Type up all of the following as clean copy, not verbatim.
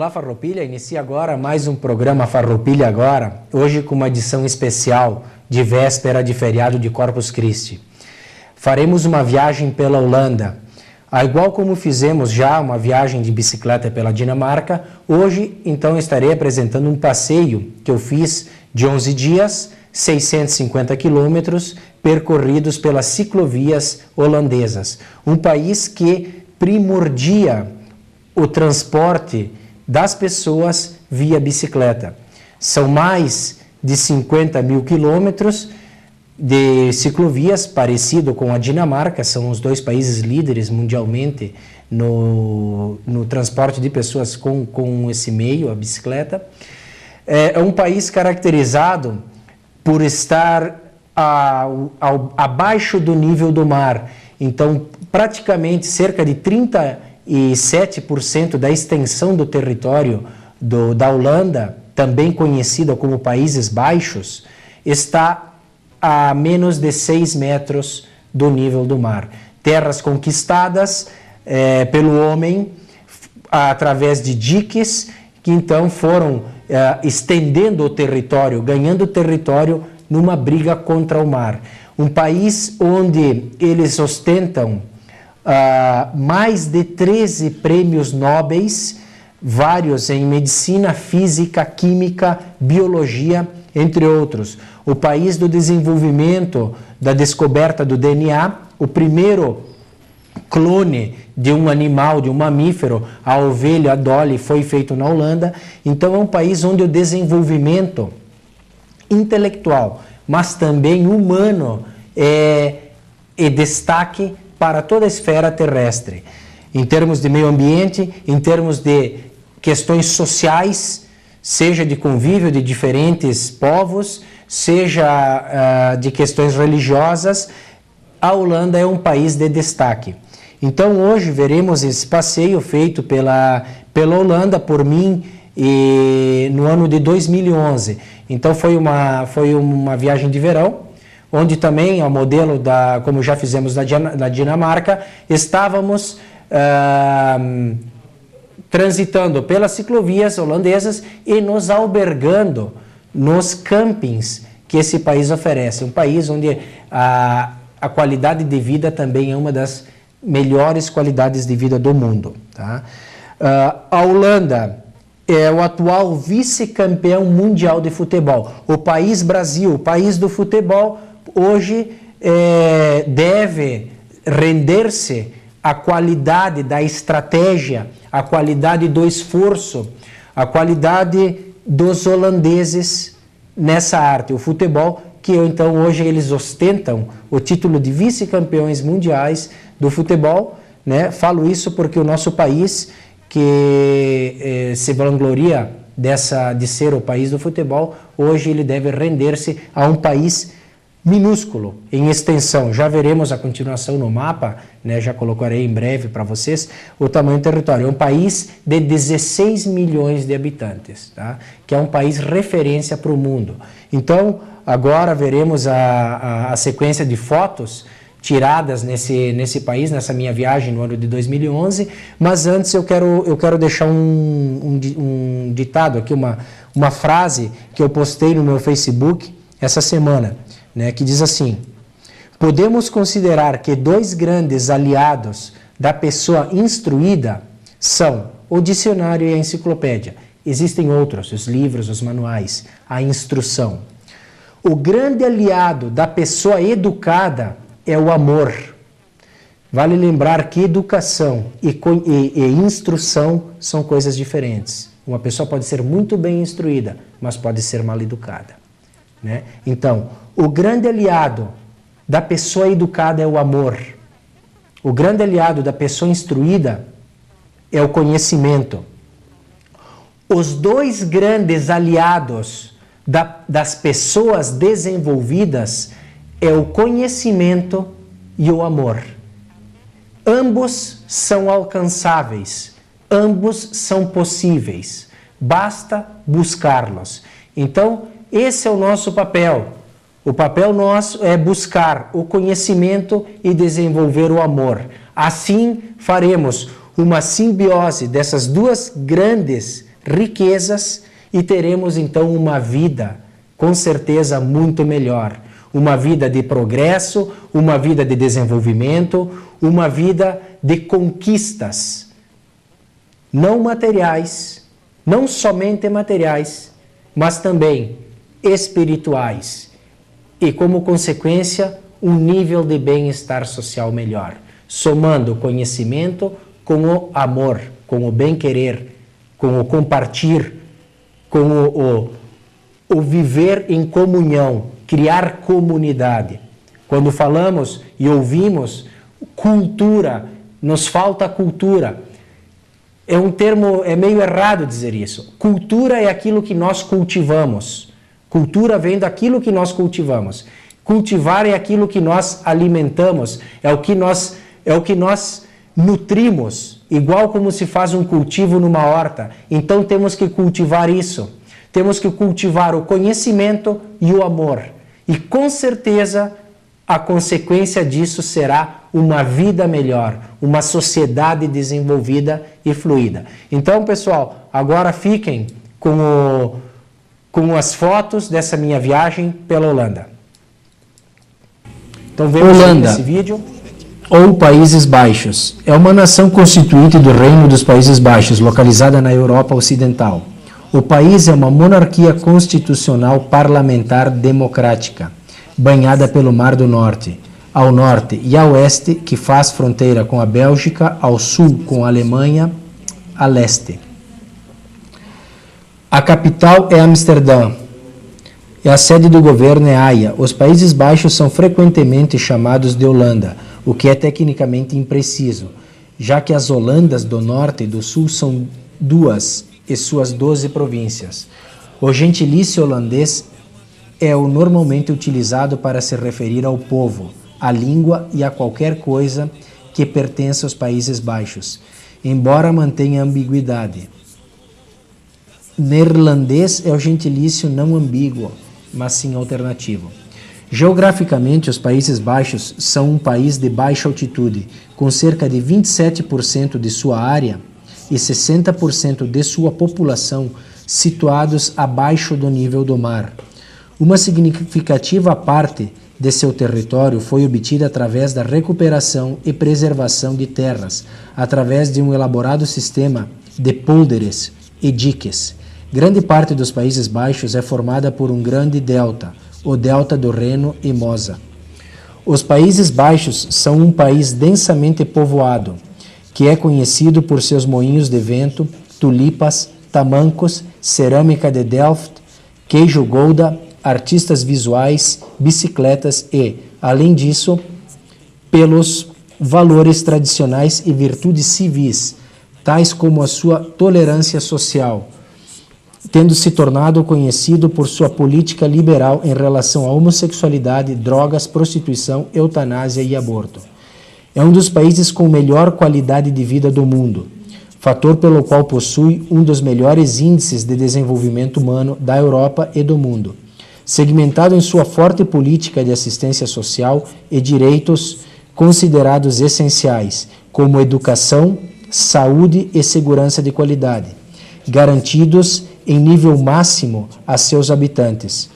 Olá, Farroupilha, inicia agora mais um programa Farroupilha Agora, hoje com uma edição especial de véspera de feriado de Corpus Christi. Faremos uma viagem pela Holanda. Igual como fizemos já uma viagem de bicicleta pela Dinamarca, hoje então estarei apresentando um passeio que eu fiz de 11 dias, 650 quilômetros, percorridos pelas ciclovias holandesas. Um país que primordia o transporte das pessoas via bicicleta. São mais de 50 mil quilômetros de ciclovias, parecido com a Dinamarca, são os dois países líderes mundialmente no transporte de pessoas com esse meio, a bicicleta. É um país caracterizado por estar abaixo do nível do mar, então praticamente cerca de 37% da extensão do território da Holanda, também conhecida como Países Baixos, está a menos de 6 metros do nível do mar. Terras conquistadas pelo homem através de diques que então foram estendendo o território, ganhando território numa briga contra o mar. Um país onde eles ostentam mais de 13 prêmios nobres, vários em medicina, física, química, biologia, entre outros. O país do desenvolvimento da descoberta do DNA, o primeiro clone de um animal, de um mamífero, a ovelha Dolly, foi feito na Holanda. Então é um país onde o desenvolvimento intelectual, mas também humano, é destaque para toda a esfera terrestre, em termos de meio ambiente, em termos de questões sociais, seja de convívio de diferentes povos, seja de questões religiosas. A Holanda é um país de destaque. Então hoje veremos esse passeio feito pela Holanda por mim no ano de 2011. Então foi uma viagem de verão, onde também, ao modelo como já fizemos na Dinamarca, estávamos transitando pelas ciclovias holandesas e nos albergando nos campings que esse país oferece. Um país onde a qualidade de vida também é uma das melhores qualidades de vida do mundo. Tá? A Holanda é o atual vice-campeão mundial de futebol. O país Brasil, o país do futebol, hoje deve render-se à qualidade da estratégia, à qualidade do esforço, à qualidade dos holandeses nessa arte, o futebol, que então hoje eles ostentam o título de vice-campeões mundiais do futebol, né? Falo isso porque o nosso país, que se vangloria de ser o país do futebol, hoje ele deve render-se a um país minúsculo em extensão. Já veremos a continuação no mapa, né? Já colocarei em breve para vocês o tamanho do território. É um país de 16 milhões de habitantes, tá? Que é um país referência para o mundo. Então, agora veremos a sequência de fotos tiradas nesse país, nessa minha viagem no ano de 2011, mas antes eu quero deixar um ditado aqui, uma frase que eu postei no meu Facebook essa semana, né, que diz assim: podemos considerar que dois grandes aliados da pessoa instruída são o dicionário e a enciclopédia. Existem outros, os livros, os manuais, a instrução. O grande aliado da pessoa educada é o amor. Vale lembrar que educação e instrução são coisas diferentes. Uma pessoa pode ser muito bem instruída, mas pode ser mal educada, né? Então, o grande aliado da pessoa educada é o amor. O grande aliado da pessoa instruída é o conhecimento. Os dois grandes aliados das pessoas desenvolvidas é o conhecimento e o amor. Ambos são alcançáveis, ambos são possíveis, basta buscá-los. Então, esse é o nosso papel. O papel nosso é buscar o conhecimento e desenvolver o amor. Assim, faremos uma simbiose dessas duas grandes riquezas e teremos então uma vida com certeza muito melhor. Uma vida de progresso, uma vida de desenvolvimento, uma vida de conquistas, não materiais, não somente materiais, mas também espirituais. E como consequência, um nível de bem-estar social melhor, somando o conhecimento com o amor, com o bem-querer, com o compartilhar, com o viver em comunhão, criar comunidade. Quando falamos e ouvimos cultura, nos falta cultura. É um termo, é meio errado dizer isso. Cultura é aquilo que nós cultivamos. Cultura vem daquilo que nós cultivamos. Cultivar é aquilo que nós alimentamos, é o que nós nutrimos, igual como se faz um cultivo numa horta. Então temos que cultivar isso. Temos que cultivar o conhecimento e o amor. E com certeza a consequência disso será uma vida melhor, uma sociedade desenvolvida e fluida. Então, pessoal, agora fiquem com as fotos dessa minha viagem pela Holanda. Então, vemos esse vídeo. Ou Países Baixos. É uma nação constituinte do Reino dos Países Baixos, localizada na Europa Ocidental. O país é uma monarquia constitucional parlamentar democrática, banhada pelo Mar do Norte, ao norte e a oeste, que faz fronteira com a Bélgica, ao sul com a Alemanha, a leste. A capital é Amsterdã, e a sede do governo é Haia. Os Países Baixos são frequentemente chamados de Holanda, o que é tecnicamente impreciso, já que as Holandas do norte e do sul são duas e suas 12 províncias. O gentilício holandês é o normalmente utilizado para se referir ao povo, à língua e a qualquer coisa que pertença aos Países Baixos, embora mantenha ambiguidade. Neerlandês é o gentilício não ambíguo, mas sim alternativo. Geograficamente, os Países Baixos são um país de baixa altitude, com cerca de 27% de sua área e 60% de sua população situados abaixo do nível do mar. Uma significativa parte de seu território foi obtida através da recuperação e preservação de terras, através de um elaborado sistema de pôlderes e diques. Grande parte dos Países Baixos é formada por um grande delta, o delta do Reno e Mosa. Os Países Baixos são um país densamente povoado, que é conhecido por seus moinhos de vento, tulipas, tamancos, cerâmica de Delft, queijo Gouda, artistas visuais, bicicletas e, além disso, pelos valores tradicionais e virtudes civis, tais como a sua tolerância social, tendo se tornado conhecido por sua política liberal em relação à homossexualidade, drogas, prostituição, eutanásia e aborto. É um dos países com melhor qualidade de vida do mundo, fator pelo qual possui um dos melhores índices de desenvolvimento humano da Europa e do mundo, segmentado em sua forte política de assistência social e direitos considerados essenciais, como educação, saúde e segurança de qualidade, garantidos em nível máximo a seus habitantes.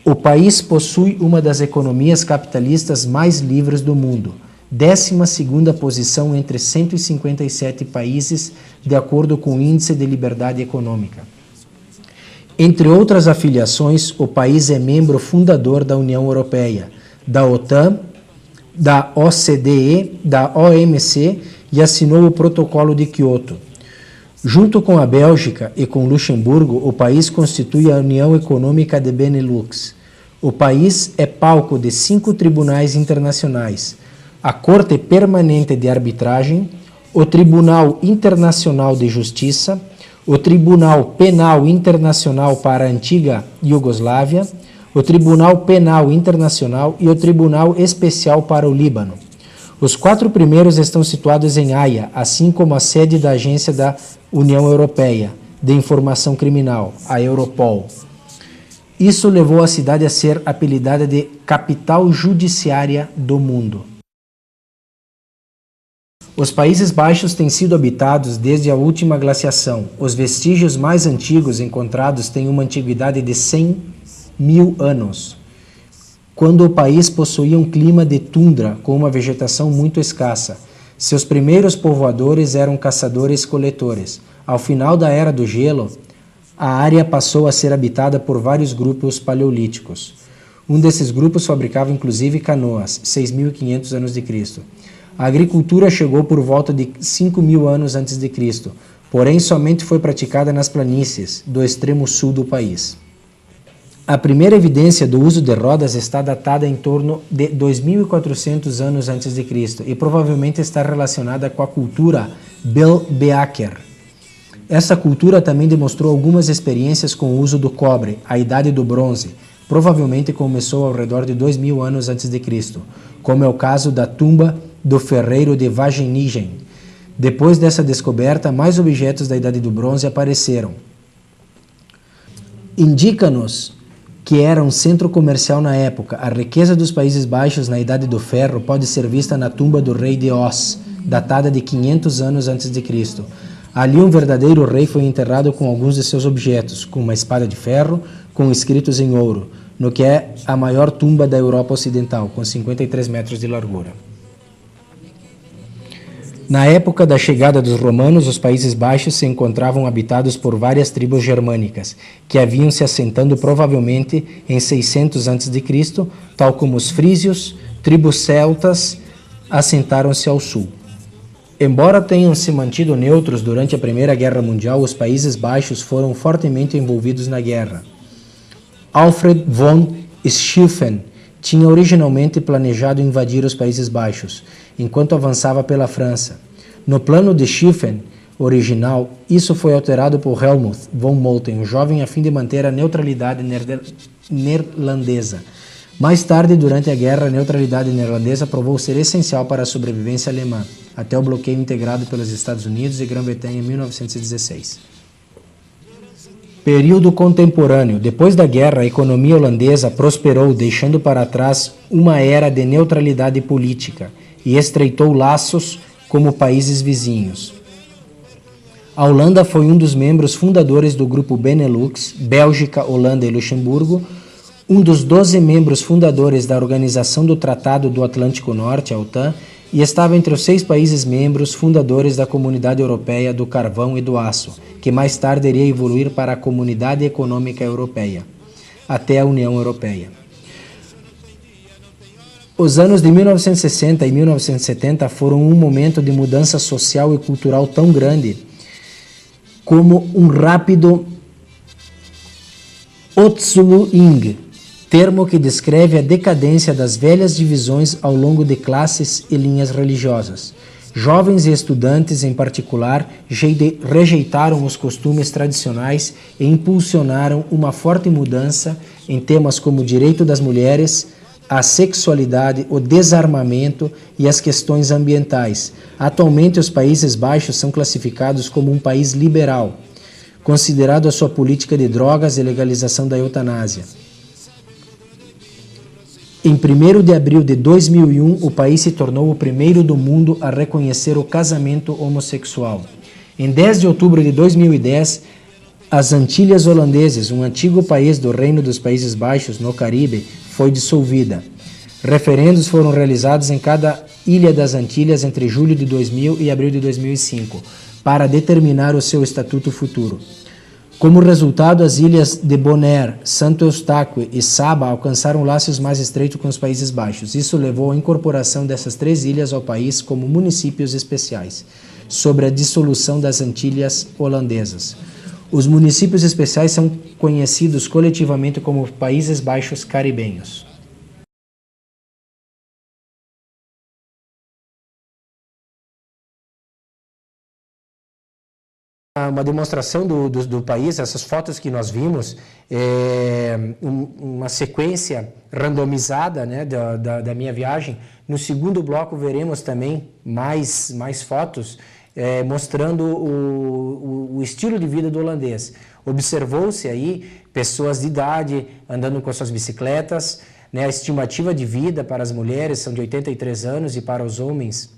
O país possui uma das economias capitalistas mais livres do mundo, 12ª posição entre 157 países, de acordo com o Índice de Liberdade Econômica. Entre outras afiliações, o país é membro fundador da União Europeia, da OTAN, da OCDE, da OMC e assinou o Protocolo de Quioto. Junto com a Bélgica e com Luxemburgo, o país constitui a União Econômica de Benelux. O país é palco de 5 tribunais internacionais: a Corte Permanente de Arbitragem, o Tribunal Internacional de Justiça, o Tribunal Penal Internacional para a Antiga Iugoslávia, o Tribunal Penal Internacional e o Tribunal Especial para o Líbano. Os 4 primeiros estão situados em Haia, assim como a sede da Agência da União Europeia de Informação Criminal, a Europol. Isso levou a cidade a ser apelidada de capital judiciária do mundo. Os Países Baixos têm sido habitados desde a última glaciação. Os vestígios mais antigos encontrados têm uma antiguidade de 100.000 anos, quando o país possuía um clima de tundra com uma vegetação muito escassa. Seus primeiros povoadores eram caçadores-coletores. Ao final da Era do Gelo, a área passou a ser habitada por vários grupos paleolíticos. Um desses grupos fabricava inclusive canoas, 6.500 anos de Cristo. A agricultura chegou por volta de 5.000 anos antes de Cristo, porém somente foi praticada nas planícies do extremo sul do país. A primeira evidência do uso de rodas está datada em torno de 2.400 anos antes de Cristo e provavelmente está relacionada com a cultura Bel-Beaker. Essa cultura também demonstrou algumas experiências com o uso do cobre, a Idade do Bronze. Provavelmente começou ao redor de 2.000 anos antes de Cristo, como é o caso da tumba do ferreiro de Wageningen. Depois dessa descoberta, mais objetos da Idade do Bronze apareceram. Indica-nos que era um centro comercial na época. A riqueza dos Países Baixos na Idade do Ferro pode ser vista na tumba do rei de Oz, datada de 500 anos antes de Cristo. Ali um verdadeiro rei foi enterrado com alguns de seus objetos, com uma espada de ferro, com escritos em ouro, no que é a maior tumba da Europa Ocidental, com 53 metros de largura. Na época da chegada dos romanos, os Países Baixos se encontravam habitados por várias tribos germânicas, que haviam se assentando provavelmente em 600 a.C., tal como os frísios, tribos celtas, assentaram-se ao sul. Embora tenham se mantido neutros durante a Primeira Guerra Mundial, os Países Baixos foram fortemente envolvidos na guerra. Alfred von Schlieffen tinha originalmente planejado invadir os Países Baixos, enquanto avançava pela França. No plano de Schlieffen original, isso foi alterado por Helmut von Moltke, um jovem a fim de manter a neutralidade neerlandesa. Mais tarde, durante a guerra, a neutralidade neerlandesa provou ser essencial para a sobrevivência alemã, até o bloqueio integrado pelos Estados Unidos e Grã-Bretanha em 1916. Período contemporâneo. Depois da guerra, a economia holandesa prosperou, deixando para trás uma era de neutralidade política e estreitou laços como países vizinhos. A Holanda foi um dos membros fundadores do grupo Benelux, Bélgica, Holanda e Luxemburgo, um dos 12 membros fundadores da Organização do Tratado do Atlântico Norte, a OTAN, e estava entre os 6 países membros fundadores da Comunidade Europeia do Carvão e do Aço, que mais tarde iria evoluir para a Comunidade Econômica Europeia, até a União Europeia. Os anos de 1960 e 1970 foram um momento de mudança social e cultural tão grande como um rápido Otsluing, termo que descreve a decadência das velhas divisões ao longo de classes e linhas religiosas. Jovens e estudantes, em particular, rejeitaram os costumes tradicionais e impulsionaram uma forte mudança em temas como o direito das mulheres, a sexualidade, o desarmamento e as questões ambientais. Atualmente, os Países Baixos são classificados como um país liberal, considerado a sua política de drogas e legalização da eutanásia. Em 1º de abril de 2001, o país se tornou o primeiro do mundo a reconhecer o casamento homossexual. Em 10 de outubro de 2010, as Antilhas Holandesas, um antigo país do Reino dos Países Baixos, no Caribe, foi dissolvida. Referendos foram realizados em cada ilha das Antilhas entre julho de 2000 e abril de 2005, para determinar o seu estatuto futuro. Como resultado, as ilhas de Bonaire, Santo Eustáquio e Saba alcançaram laços mais estreitos com os Países Baixos. Isso levou à incorporação dessas 3 ilhas ao país como municípios especiais, sobre a dissolução das Antilhas Holandesas. Os municípios especiais são conhecidos coletivamente como Países Baixos Caribenhos. Uma demonstração do país, essas fotos que nós vimos, uma sequência randomizada, né, da minha viagem. No segundo bloco veremos também mais fotos mostrando o estilo de vida do holandês. Observou-se aí pessoas de idade andando com suas bicicletas, né, a estimativa de vida para as mulheres são de 83 anos e para os homens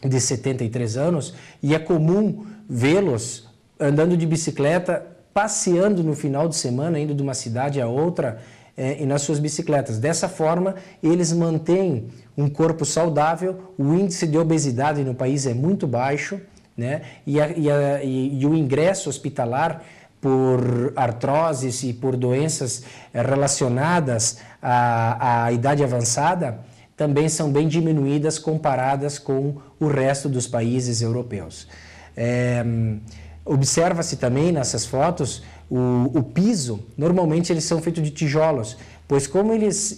de 73 anos, e é comum vê-los andando de bicicleta, passeando no final de semana, indo de uma cidade a outra, e nas suas bicicletas. Dessa forma, eles mantêm um corpo saudável, o índice de obesidade no país é muito baixo, né? E o ingresso hospitalar por artroses e por doenças relacionadas à idade avançada também são bem diminuídas comparadas com o resto dos países europeus. Observa-se também nessas fotos o piso, normalmente eles são feitos de tijolos, pois como eles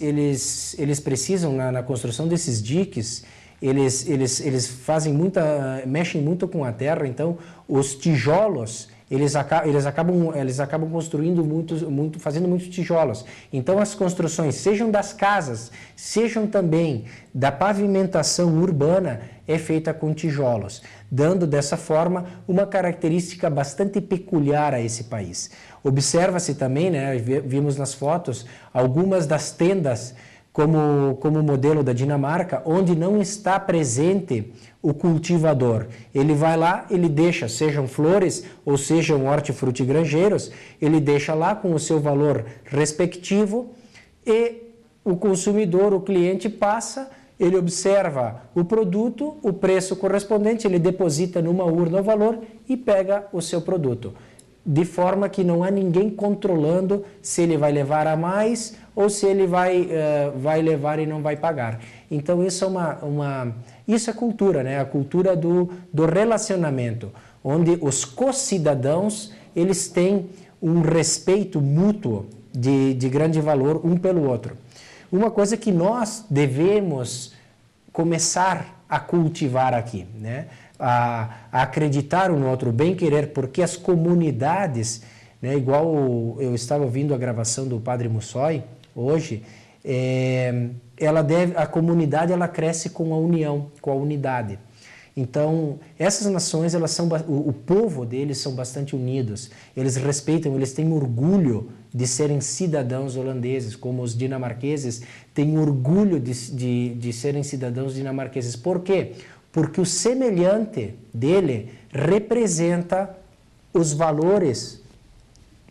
precisam na construção desses diques, eles mexem muito com a terra, então os tijolos eles acabam construindo fazendo muitos tijolos. Então as construções, sejam das casas, sejam também da pavimentação urbana, é feita com tijolos, dando dessa forma uma característica bastante peculiar a esse país. Observa-se também, né, vimos nas fotos, algumas das tendas como modelo da Dinamarca, onde não está presente o cultivador. Ele vai lá, ele deixa, sejam flores ou sejam hortifrutigranjeiros, ele deixa lá com o seu valor respectivo e o consumidor, o cliente passa, ele observa o produto, o preço correspondente, ele deposita numa urna o valor e pega o seu produto. De forma que não há ninguém controlando se ele vai levar a mais ou se ele vai levar e não vai pagar. Então isso isso é cultura, né? A cultura do relacionamento, onde os co-cidadãos eles têm um respeito mútuo de grande valor um pelo outro. Uma coisa que nós devemos começar a cultivar aqui, né? A acreditar no outro, bem-querer, porque as comunidades, né, igual eu estava ouvindo a gravação do Padre Mussoi hoje, a comunidade ela cresce com a união, com a unidade. Então, essas nações, o povo deles são bastante unidos, eles respeitam, eles têm orgulho de serem cidadãos holandeses, como os dinamarqueses têm orgulho de serem cidadãos dinamarqueses. Por quê? Porque o semelhante dele representa os valores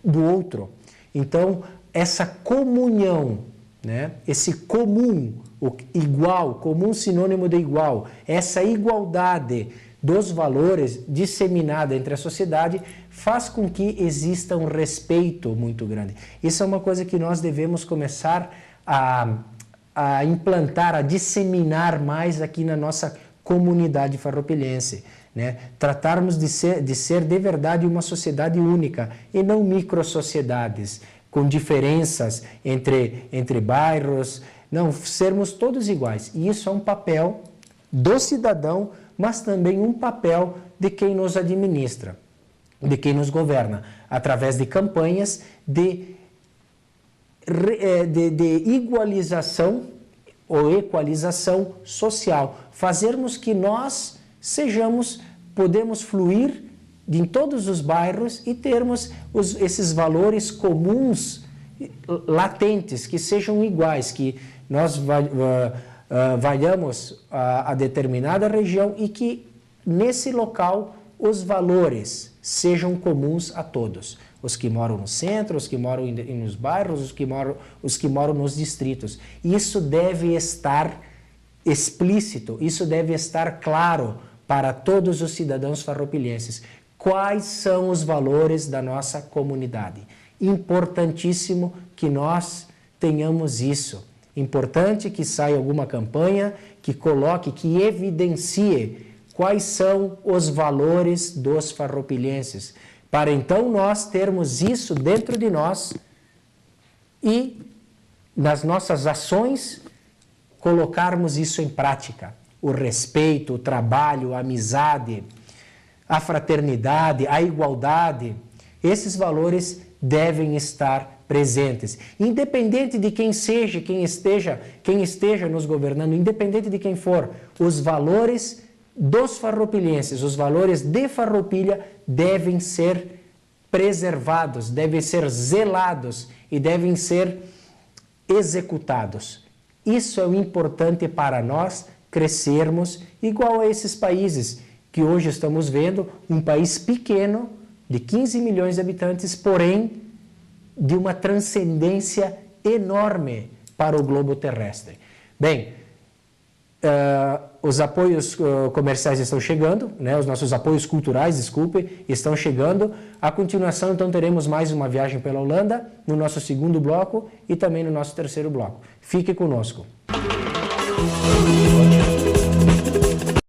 do outro. Então, essa comunhão, né? Esse comum, o igual, comum sinônimo de igual, essa igualdade dos valores disseminada entre a sociedade faz com que exista um respeito muito grande. Isso é uma coisa que nós devemos começar a implantar, a disseminar mais aqui na nossa comunidade farroupilhense, né? Tratarmos de ser de verdade uma sociedade única e não microsociedades com diferenças entre bairros, não, sermos todos iguais. E isso é um papel do cidadão, mas também um papel de quem nos administra, de quem nos governa, através de campanhas de igualização ou equalização social, fazermos que nós podemos fluir em todos os bairros e termos esses valores comuns, latentes, que sejam iguais, que nós vayamos a determinada região e que nesse local os valores sejam comuns a todos. Os que moram no centro, os que moram nos bairros, os que moram nos distritos. Isso deve estar explícito, isso deve estar claro para todos os cidadãos farroupilhenses. Quais são os valores da nossa comunidade? Importantíssimo que nós tenhamos isso. Importante que saia alguma campanha que coloque, que evidencie quais são os valores dos farroupilhenses, para então nós termos isso dentro de nós e nas nossas ações colocarmos isso em prática. O respeito, o trabalho, a amizade, a fraternidade, a igualdade, esses valores devem estar presentes. Independente de quem seja, quem esteja nos governando, independente de quem for, os valores dos farroupilhenses, os valores de Farroupilha devem ser preservados, devem ser zelados e devem ser executados. Isso é o importante para nós crescermos igual a esses países que hoje estamos vendo, um país pequeno, de 15 milhões de habitantes, porém de uma transcendência enorme para o globo terrestre. Bem, os apoios comerciais estão chegando, né? Os nossos apoios culturais, desculpe, estão chegando. A continuação, então, teremos mais uma viagem pela Holanda, no nosso segundo bloco e também no nosso terceiro bloco. Fique conosco.